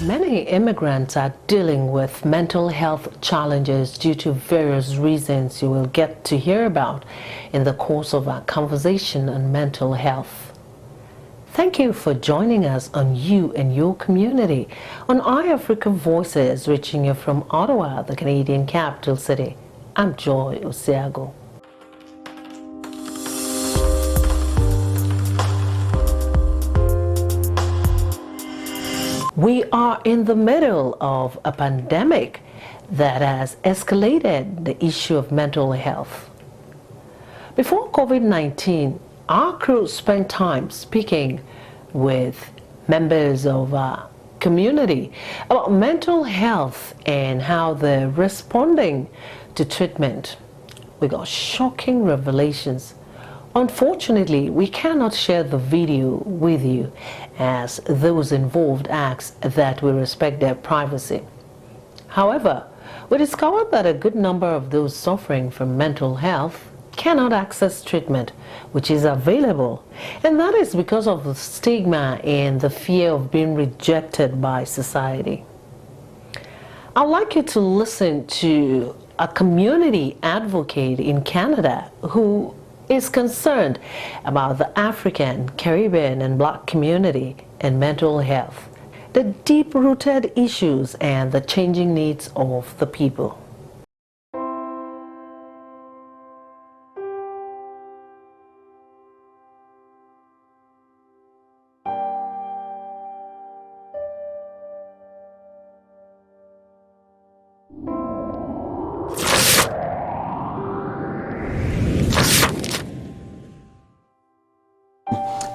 Many immigrants are dealing with mental health challenges due to various reasons you will get to hear about in the course of our conversation on mental health. Thank you for joining us on You and Your Community on iAfrica Voices, reaching you from Ottawa, the Canadian capital city. I'm Joy Osiago. We are in the middle of a pandemic that has escalated the issue of mental health. Before COVID-19, our crew spent time speaking with members of our community about mental health and how they're responding to treatment. We got shocking revelations. Unfortunately, we cannot share the video with you as those involved ask that we respect their privacy. However, we discovered that a good number of those suffering from mental health cannot access treatment which is available, and that is because of the stigma and the fear of being rejected by society. I'd like you to listen to a community advocate in Canada who is concerned about the African, Caribbean, and Black community and mental health, the deep-rooted issues and the changing needs of the people.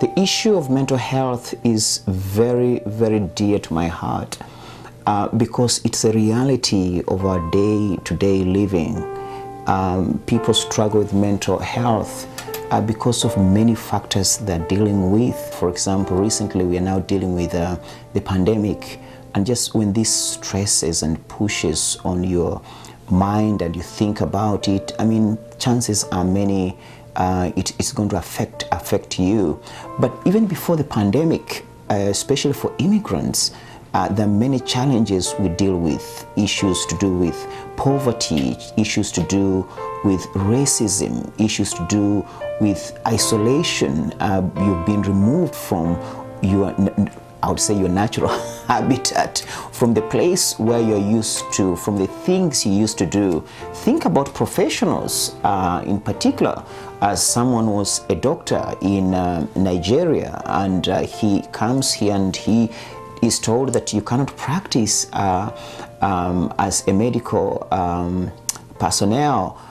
The issue of mental health is very, very dear to my heart because it's a reality of our day-to-day living. People struggle with mental health because of many factors they're dealing with. For example, recently we are now dealing with the pandemic, and just when this stresses and pushes on your mind and you think about it, I mean, chances are many it's going to affect you. But even before the pandemic, especially for immigrants, there are many challenges we deal with, issues to do with poverty, issues to do with racism, issues to do with isolation. You've been removed from your, I would say, your natural habitat, from the place where you're used to, from the things you used to do. Think about professionals in particular. As someone was a doctor in Nigeria, and he comes here and he is told that you cannot practice as a medical personnel.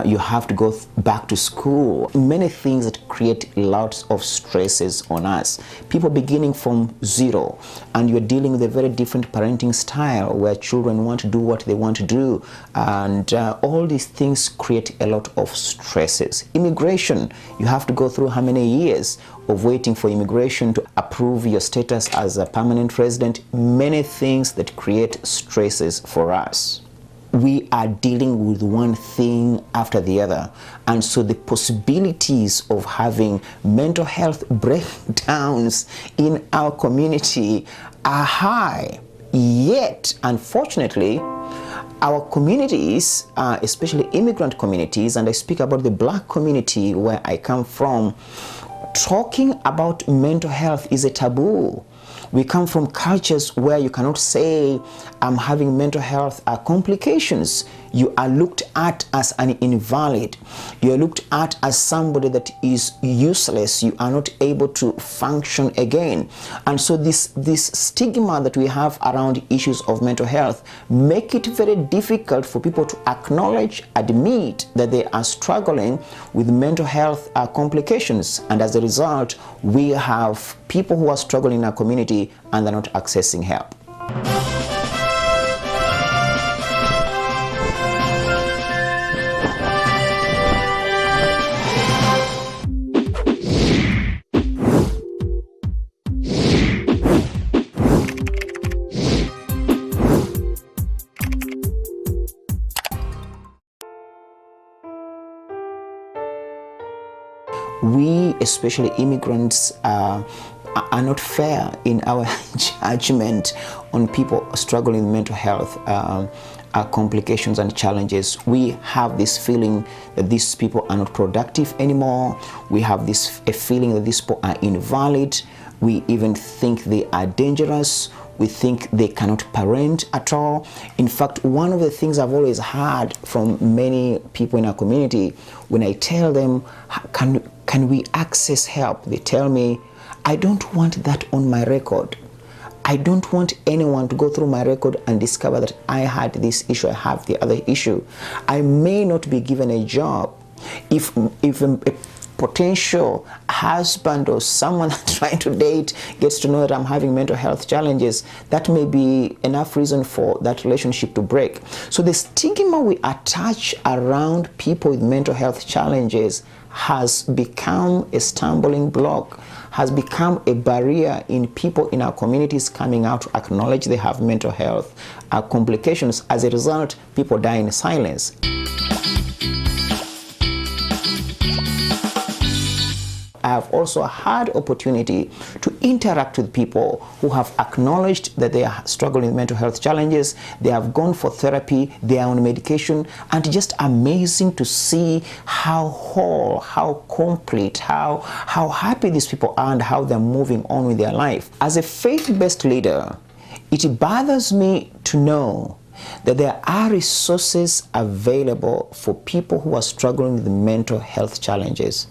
You have to go back to school. Many things that create lots of stresses on us. People beginning from zero, and you're dealing with a very different parenting style where children want to do what they want to do, and all these things create a lot of stresses. Immigration, you have to go through how many years of waiting for immigration to approve your status as a permanent resident. Many things that create stresses for us. We are dealing with one thing after the other, and so the possibilities of having mental health breakdowns in our community are high. Yet, unfortunately, our communities, especially immigrant communities, and I speak about the Black community where I come from, talking about mental health is a taboo. We come from cultures where you cannot say, I'm having mental health complications. You are looked at as an invalid. You are looked at as somebody that is useless. You are not able to function again. And so this stigma that we have around issues of mental health make it very difficult for people to acknowledge, admit that they are struggling with mental health complications. And as a result, we have people who are struggling in our community and they're not accessing help. We, especially immigrants, are not fair in our judgment on people struggling with mental health complications and challenges. We have this feeling that these people are not productive anymore. We have a feeling that these people are invalid. We even think they are dangerous. We think they cannot parent at all. In fact, one of the things I've always heard from many people in our community, when I tell them, can we access help? They tell me, I don't want that on my record. I don't want anyone to go through my record and discover that I had this issue, I have the other issue. I may not be given a job. If a potential husband or someone trying to date gets to know that I'm having mental health challenges, that may be enough reason for that relationship to break. So the stigma we attach around people with mental health challenges has become a stumbling block, has become a barrier in people in our communities coming out to acknowledge they have mental health complications. As a result, people die in silence. I have also had opportunity to interact with people who have acknowledged that they are struggling with mental health challenges. They have gone for therapy, they are on medication, and just amazing to see how whole, how complete, how happy these people are and how they're moving on with their life. As a faith-based leader, it bothers me to know that there are resources available for people who are struggling with mental health challenges.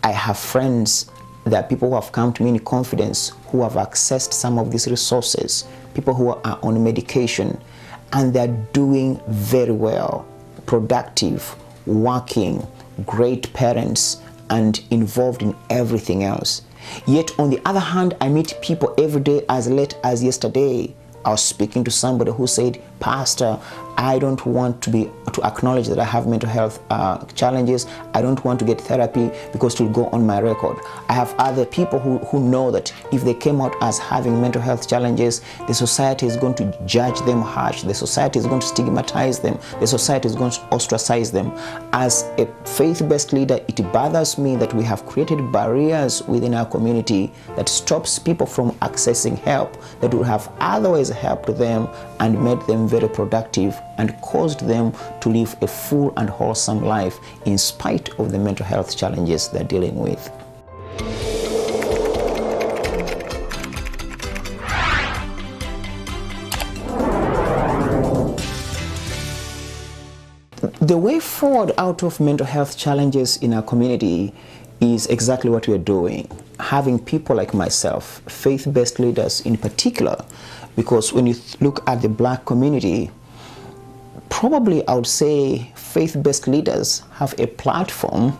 I have friends, there are people who have come to me in confidence who have accessed some of these resources, people who are on medication, and they're doing very well, productive, working, great parents, and involved in everything else. Yet on the other hand, I meet people every day as late as yesterday. I was speaking to somebody who said, Pastor, I don't want to acknowledge that I have mental health challenges. I don't want to get therapy because it will go on my record. I have other people who know that if they came out as having mental health challenges, the society is going to judge them harsh. The society is going to stigmatize them. The society is going to ostracize them. As a faith-based leader, it bothers me that we have created barriers within our community that stops people from accessing help that would have otherwise helped them and made them very productive and caused them to live a full and wholesome life in spite of the mental health challenges they're dealing with. The way forward out of mental health challenges in our community is exactly what we're doing. Having people like myself, faith-based leaders in particular, because when you look at the Black community, probably I would say faith-based leaders have a platform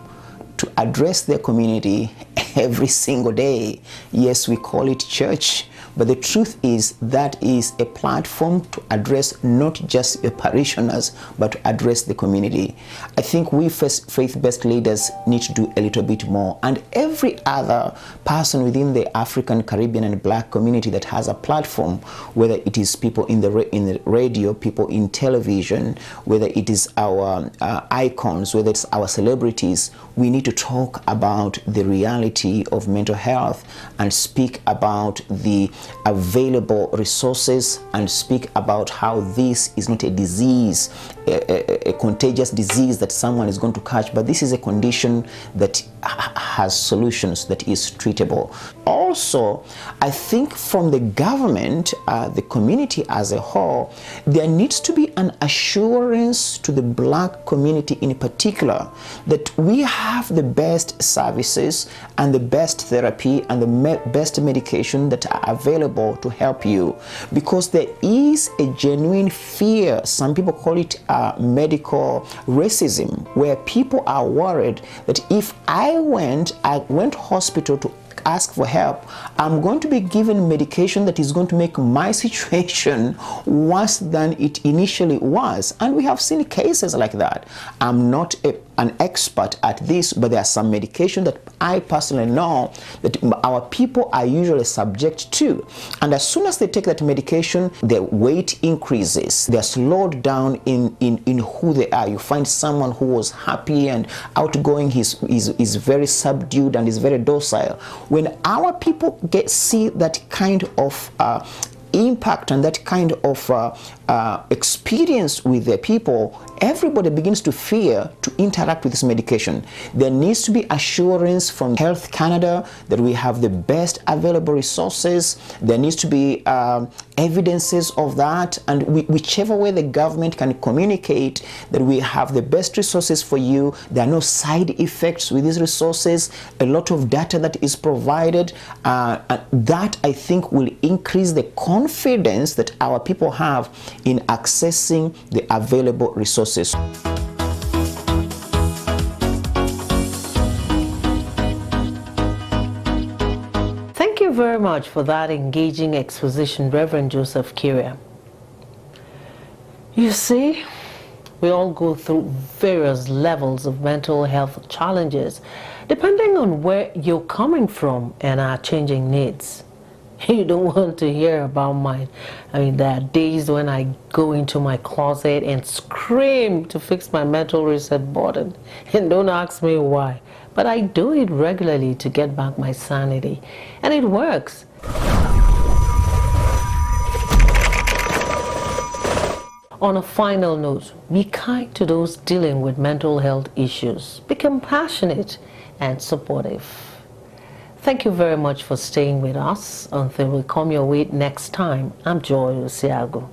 to address their community every single day. Yes, we call it church, but the truth is that is a platform to address not just the parishioners, but to address the community. I think we faith-based leaders need to do a little bit more. And every other person within the African, Caribbean, and Black community that has a platform, whether it is people in the radio, people in television, whether it is our icons, whether it's our celebrities, we need to talk about the reality of mental health and speak about the available resources and speak about how this is not a disease, a contagious disease that someone is going to catch, but this is a condition that has solutions, that is treatable. Also, I think from the government, the community as a whole, there needs to be an assurance to the Black community in particular that we have the best services and the best therapy and the best medication that are available to help you, because there is a genuine fear. Some people call it medical racism, where people are worried that if I went hospital to ask for help, I'm going to be given medication that is going to make my situation worse than it initially was. And we have seen cases like that. I'm not a an expert at this, but there are some medication that I personally know that our people are usually subject to. And as soon as they take that medication, their weight increases. They're slowed down in who they are. You find someone who was happy and outgoing, is very subdued and is very docile. When our people see that kind of impact and that kind of experience with their people, everybody begins to fear to interact with this medication. There needs to be assurance from Health Canada that we have the best available resources. There needs to be evidences of that, and whichever way the government can communicate that we have the best resources for you, there are no side effects with these resources, a lot of data that is provided, that I think will increase the confidence that our people have in accessing the available resources. Thank you very much for that engaging exposition, Reverend Joseph Kiirya. You see, we all go through various levels of mental health challenges depending on where you're coming from and our changing needs. You don't want to hear about mine. I mean, there are days when I go into my closet and scream to fix my mental reset button. And don't ask me why. But I do it regularly to get back my sanity. And it works. On a final note, be kind to those dealing with mental health issues. Be compassionate and supportive. Thank you very much for staying with us. Until we come your way next time, I'm Joy Osiago.